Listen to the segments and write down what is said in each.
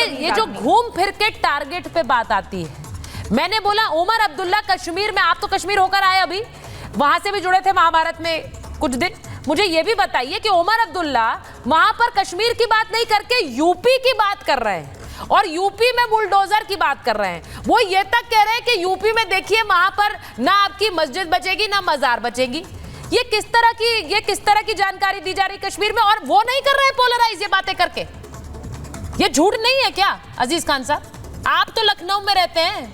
ये जो घूम फिर के टारगेट पे बात आती है, मैंने बोला उमर अब्दुल्ला कश्मीर में, आप तो कश्मीर होकर आए, अभी वहां से भी जुड़े थे महाभारत में कुछ दिन, मुझे ये भी बताइए कि उमर अब्दुल्ला वहां पर कश्मीर की बात नहीं करके यूपी की बात कर रहे हैं और यूपी में बुलडोजर की बात कर रहे हैं। वो ये तक कह रहे हैं कि यूपी में देखिए वहां पर ना आपकी मस्जिद बचेगी ना मजार बचेगी। ये किस तरह की जानकारी दी जा रही कश्मीर में, और वो नहीं कर रहे हैं पोलराइज ये बातें करके। ये झूठ नहीं है क्या अजीज खान साहब? आप तो लखनऊ में रहते हैं।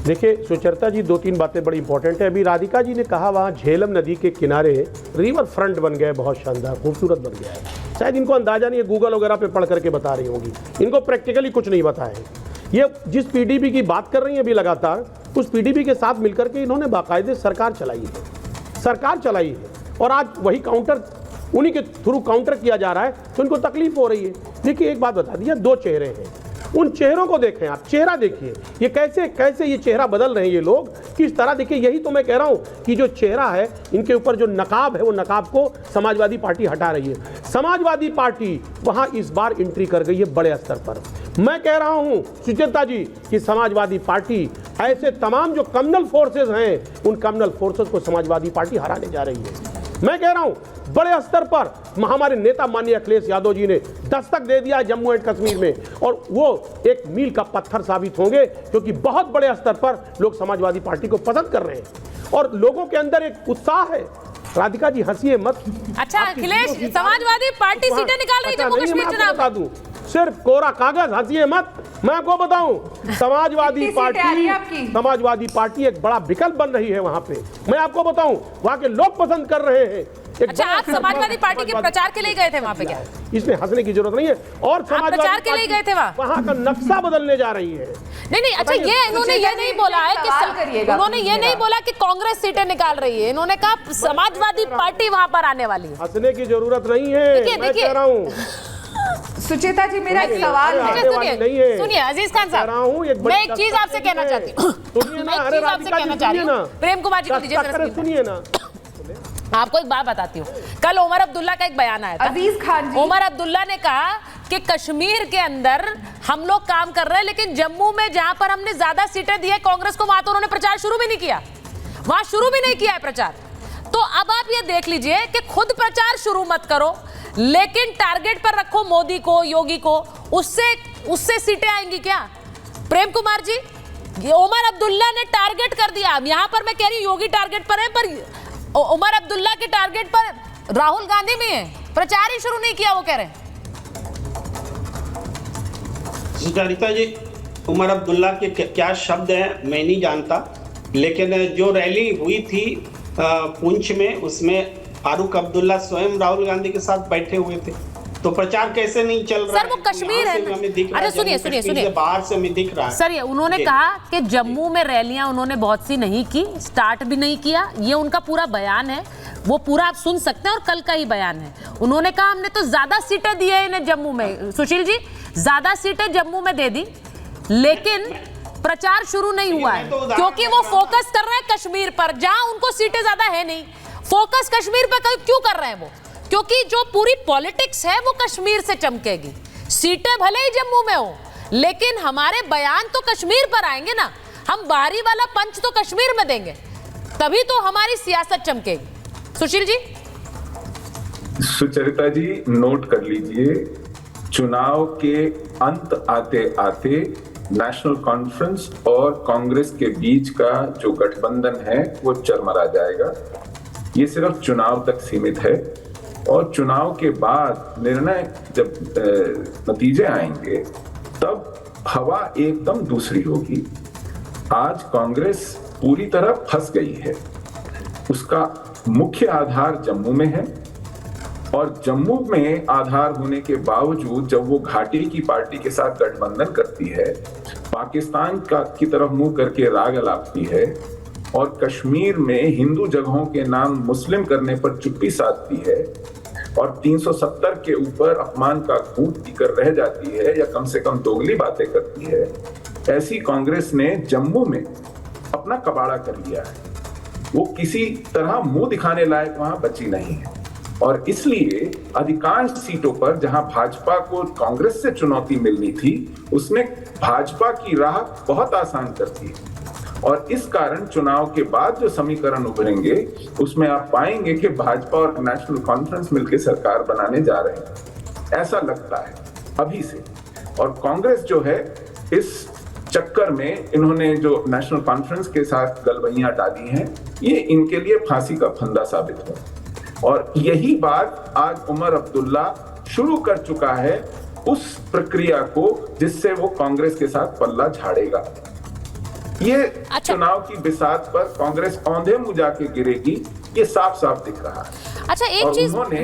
देखिए सुचरिता जी, 2-3 बातें बड़ी इंपॉर्टेंट है। अभी राधिका जी ने कहा वहाँ झेलम नदी के किनारे रिवर फ्रंट बन गया है, बहुत शानदार खूबसूरत बन गया है। शायद इनको अंदाजा नहीं है, गूगल वगैरह पे पढ़ करके बता रही होंगी, इनको प्रैक्टिकली कुछ नहीं पता है। ये जिस पीडीपी की बात कर रही है अभी लगातार, उस पीडीपी के साथ मिलकर के इन्होंने बाकायदे सरकार चलाई है और आज वही काउंटर, उन्हीं के थ्रू काउंटर किया जा रहा है, तो इनको तकलीफ हो रही है। देखिए एक बात बता दिया, 2 चेहरे हैं, उन चेहरों को देखें आप, चेहरा देखिए ये कैसे ये चेहरा बदल रहे हैं ये लोग, किस तरह। देखिए यही तो मैं कह रहा हूं कि जो चेहरा है इनके ऊपर, जो नकाब है, वो नकाब को समाजवादी पार्टी हटा रही है। समाजवादी पार्टी वहां इस बार एंट्री कर गई है बड़े स्तर पर। मैं कह रहा हूं सुचेता जी कि समाजवादी पार्टी ऐसे तमाम जो कम्युनल फोर्सेज हैं, उन कम्युनल फोर्सेज को समाजवादी पार्टी हराने जा रही है। मैं कह रहा हूं बड़े स्तर पर हमारे नेता माननीय अखिलेश यादव जी ने दस्तक दे दिया जम्मू एंड कश्मीर में, और वो एक मील का पत्थर साबित होंगे, क्योंकि बहुत बड़े स्तर पर लोग समाजवादी पार्टी को पसंद कर रहे हैं और लोगों के अंदर एक उत्साह है। राधिका जी हंसिए मत। अच्छा अखिलेश, समाजवादी पार्टी सीटें निकाल रही है जम्मू कश्मीर चुनाव। बता दूं, सिर्फ कोरा कागज, हंसिए मत। मैं आपको बताऊं, समाजवादी पार्टी एक बड़ा विकल्प बन रही है वहां पे। मैं आपको बताऊं, वहां के लोग पसंद कर रहे हैं। अच्छा, आप समाजवादी पार्टी के प्रचार के लिए गए थे वहां पे क्या? इसमें हंसने की जरूरत नहीं है। और समाजवादी प्रचार के लिए गए थे वहां का नक्शा बदलने जा रही है। नहीं, अच्छा ये इन्होंने ये नहीं बोला है कि उन्होंने ये नहीं बोला कि कांग्रेस सीटें निकाल रही है, इन्होंने कहा समाजवादी पार्टी वहां पर आने वाली है। हंसने की जरूरत नहीं है, मैं कह रहा हूँ। सुचेता जी, मेरा एक सवाल है। सुनिए अजीज खान साहब, मैं एक चीज आपसे कहना चाहती हूँ, प्रेम कुमार जी को दीजिए, सुनिए ना। आपको एक बात बताती हूँ, कल उमर अब्दुल्ला का एक बयान आया था। अजीज खान जी, उमर अब्दुल्ला ने कहा कि कश्मीर के अंदर हम लोग काम कर रहे हैं, लेकिन जम्मू में जहां पर हमने ज्यादा सीटें दी है कांग्रेस को, वहां तो उन्होंने प्रचार शुरू भी नहीं किया, वहां शुरू भी नहीं किया है प्रचार। तो अब आप ये देख लीजिए कि खुद प्रचार शुरू मत करो, लेकिन टारगेट पर रखो मोदी को, योगी को, उससे सीटें आएंगी क्या? प्रेम कुमार जी, उमर अब्दुल्ला ने टारगेट कर दिया। यहां पर मैं कह रही हूं योगी टारगेट पर है, पर उमर अब्दुल्ला के टारगेट पर राहुल गांधी भी है, प्रचार ही शुरू नहीं किया वो कह रहे हैं। सुचरिता जी, उमर अब्दुल्ला के क्या शब्द हैं मैं नहीं जानता, लेकिन जो रैली हुई थी पुंछ में, उसमें फारूक अब्दुल्ला स्वयं राहुल गांधी के साथ बैठे हुए थे, तो प्रचार कैसे नहीं चल रहा है? सर वो कश्मीर है। अरे सुनिए बाहर से हमें दिख रहा है। सर उन्होंने कहा कि जम्मू में रैलियां उन्होंने बहुत सी नहीं की, स्टार्ट भी नहीं किया, ये उनका पूरा बयान है, वो पूरा आप सुन सकते हैं और कल का ही बयान है। उन्होंने कहा हमने तो ज्यादा सीटें दी है इन्हें जम्मू में, सुशील जी ज्यादा सीटें जम्मू में दे दी, लेकिन प्रचार शुरू नहीं हुआ है, क्योंकि वो फोकस कर रहे हैं कश्मीर पर, जहां उनको सीटें ज्यादा है नहीं। फोकस कश्मीर पर क्यों कर रहे हैं वो? क्योंकि जो पूरी पॉलिटिक्स है वो कश्मीर से चमकेगी। सीटें भले ही जम्मू में हो, लेकिन हमारे बयान तो कश्मीर पर आएंगे ना, हम बाहरी वाला पंच तो कश्मीर में देंगे, तभी तो हमारी सियासत चमकेगी। सुशील जी। सुचरिता जी, नोट कर लीजिए, चुनाव के अंत आते आते नेशनल कॉन्फ्रेंस और कांग्रेस के बीच का जो गठबंधन है वो चरमरा जाएगा। ये सिर्फ चुनाव तक सीमित है, और चुनाव के बाद निर्णय जब नतीजे आएंगे तब हवा एकदम दूसरी होगी। आज कांग्रेस पूरी तरह फंस गई है, उसका मुख्य आधार जम्मू में है, और जम्मू में आधार होने के बावजूद जब वो घाटी की पार्टी के साथ गठबंधन करती है, पाकिस्तान की तरफ मुंह करके राग अलापती है, और कश्मीर में हिंदू जगहों के नाम मुस्लिम करने पर चुप्पी साधती है, और 370 के ऊपर अपमान का घूंट पीकर रह जाती है, या कम से कम दोगली बातें करती है, ऐसी कांग्रेस ने जम्मू में अपना कबाड़ा कर लिया है। वो किसी तरह मुंह दिखाने लायक वहां बची नहीं है। और इसलिए अधिकांश सीटों पर जहां भाजपा को कांग्रेस से चुनौती मिलनी थी, उसने भाजपा की राह बहुत आसान कर दी। और इस कारण चुनाव के बाद जो समीकरण उभरेंगे उसमें आप पाएंगे कि भाजपा और नेशनल कॉन्फ्रेंस मिलकर सरकार बनाने जा रहे हैं, ऐसा लगता है अभी से। और कांग्रेस जो है, इस चक्कर में इन्होंने जो नेशनल कॉन्फ्रेंस के साथ गलबैयां डाली हैं, ये इनके लिए फांसी का फंदा साबित हो। और यही बात आज उमर अब्दुल्ला शुरू कर चुका है, उस प्रक्रिया को जिससे वो कांग्रेस के साथ पल्ला झाड़ेगा। ये चुनाव की बिसात पर कांग्रेस औंधे मुंह जाके गिरेगी, ये साफ साफ दिख रहा है। अच्छा, एक चीज उन्होंने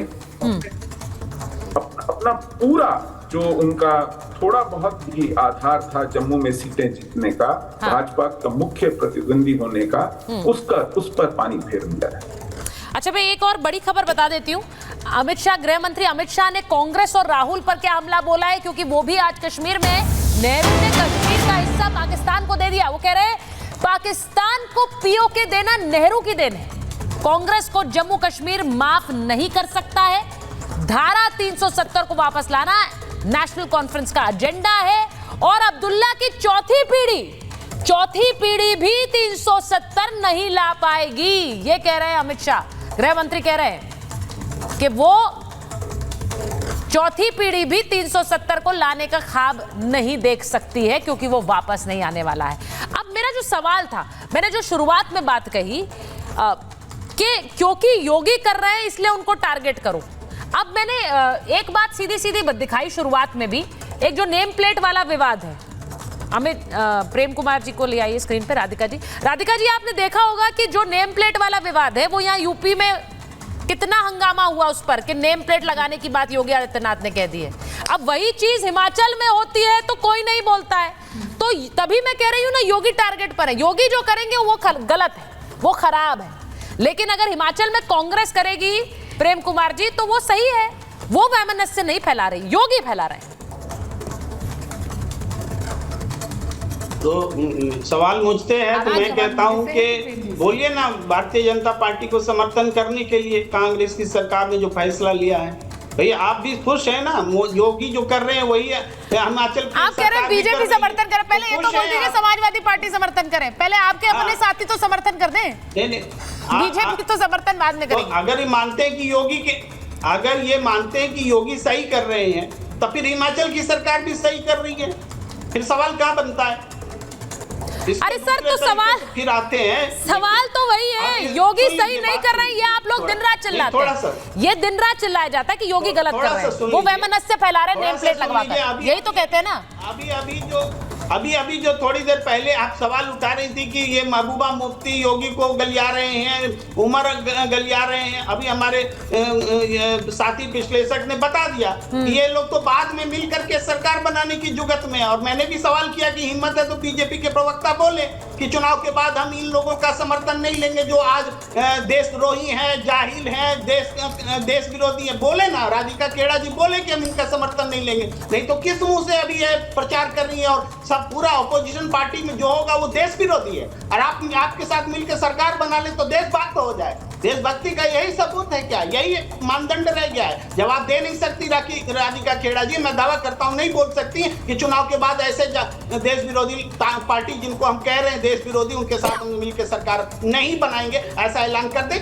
अपना पूरा जो उनका थोड़ा बहुत भी आधार था जम्मू में सीटें जीतने का, भाजपा का मुख्य प्रतिद्वंदी होने का, उस पर पानी फेर दिया है। अच्छा, मैं एक और बड़ी खबर बता देती हूँ। अमित शाह, गृह मंत्री अमित शाह ने कांग्रेस और राहुल पर क्या हमला बोला है, क्योंकि वो भी आज कश्मीर में, नेहरू ने कश्मीर का हिस्सा पाकिस्तान को दे दिया। वो कह रहे हैं पाकिस्तान को पीओके देना नेहरू की देन है, कांग्रेस को जम्मू कश्मीर माफ नहीं कर सकता है, धारा 370 को वापस लाना नेशनल कॉन्फ्रेंस का एजेंडा है। और अब्दुल्ला की चौथी पीढ़ी भी 370 नहीं ला पाएगी, ये कह रहे हैं अमित शाह। गृह मंत्री कह रहे हैं कि वो चौथी पीढ़ी भी 370 को लाने का ख्वाब नहीं देख सकती है, क्योंकि वो वापस नहीं आने वाला है। अब मेरा जो सवाल था, मैंने जो शुरुआत में बात कही कि क्योंकि योगी कर रहे हैं इसलिए उनको टारगेट करो। अब मैंने एक बात सीधी सीधी दिखाई शुरुआत में भी, एक जो नेम प्लेट वाला विवाद है। अमित प्रेम कुमार जी को ले आइए स्क्रीन पे। राधिका जी, आपने देखा होगा कि जो नेम प्लेट वाला विवाद है, वो यहाँ यूपी में कितना हंगामा हुआ उस पर कि नेम प्लेट लगाने की बात योगी आदित्यनाथ ने कह दी है। अब वही चीज हिमाचल में होती है तो कोई नहीं बोलता है। तो तभी मैं कह रही हूँ ना, योगी टारगेट पर है। योगी जो करेंगे वो गलत है, वो खराब है। लेकिन अगर हिमाचल में कांग्रेस करेगी प्रेम कुमार जी, तो वो सही है। वो वैमनस्य नहीं फैला रही, योगी फैला रहे हैं। तो सवाल मुझसे है तो मैं कहता हूं कि बोलिए ना, भारतीय जनता पार्टी को समर्थन करने के लिए कांग्रेस की सरकार ने जो फैसला लिया है, भैया आप भी खुश है ना? योगी जो कर रहे हैं वही है। हिमाचल आप कह रहे हैं बीजेपी समर्थन करे, पहले ये तो बोल दीजिए समाजवादी पार्टी समर्थन करे, पहले आपके अपने साथी तो समर्थन कर दें। नहीं, बीजेपी तो समर्थन बाद में करेंगे। अगर ये मानते हैं कि योगी सही कर रहे हैं, तो फिर हिमाचल की सरकार भी सही कर रही है, फिर सवाल कहाँ बनता है? अरे सर, तो सवाल फिर आते हैं, सवाल तो वही है, योगी सही नहीं कर रहे हैं, ये आप लोग दिन रात चिल्लाते हैं। ये दिन रात चिल्लाया जाता है कि योगी गलत कर रहे हैं, वो वैमनस्य फैला रहे हैं नेम प्लेट लगवाकर, यही तो कहते हैं ना। अभी जो थोड़ी देर पहले आप सवाल उठा रही थी कि ये महबूबा मुफ्ती योगी को गलिया रहे हैं, उमर गलिया रहे हैं, अभी हमारे साथी विश्लेषक ने बता दिया कि ये लोग तो बाद में मिलकर के सरकार बनाने की जुगत में। और मैंने भी सवाल किया कि हिम्मत है तो बीजेपी के प्रवक्ता बोले कि चुनाव के बाद हम इन लोगों का समर्थन नहीं लेंगे जो आज देशद्रोही हैं, जाहिल हैं, देश विरोधी हैं। बोले ना, राधिका खेड़ा जी बोले कि हम इनका समर्थन नहीं लेंगे। नहीं तो किस मुंह से अभी ये प्रचार कर रही है और सब पूरा अपोजिशन पार्टी में जो होगा वो देश विरोधी है, और आपके साथ मिलकर सरकार बना ले तो देशभक्त हो जाए। देशभक्ति का यही सबूत है क्या? यही मानदंड रह गया है? जवाब दे नहीं सकती राधिका खेड़ा जी। मैं दावा करता हूं नहीं बोल सकती कि चुनाव के बाद ऐसे देश विरोधी पार्टी जिनको हम कह रहे हैं देश विरोधी, उनके साथ हम मिलकर सरकार नहीं बनाएंगे, ऐसा ऐलान कर दे।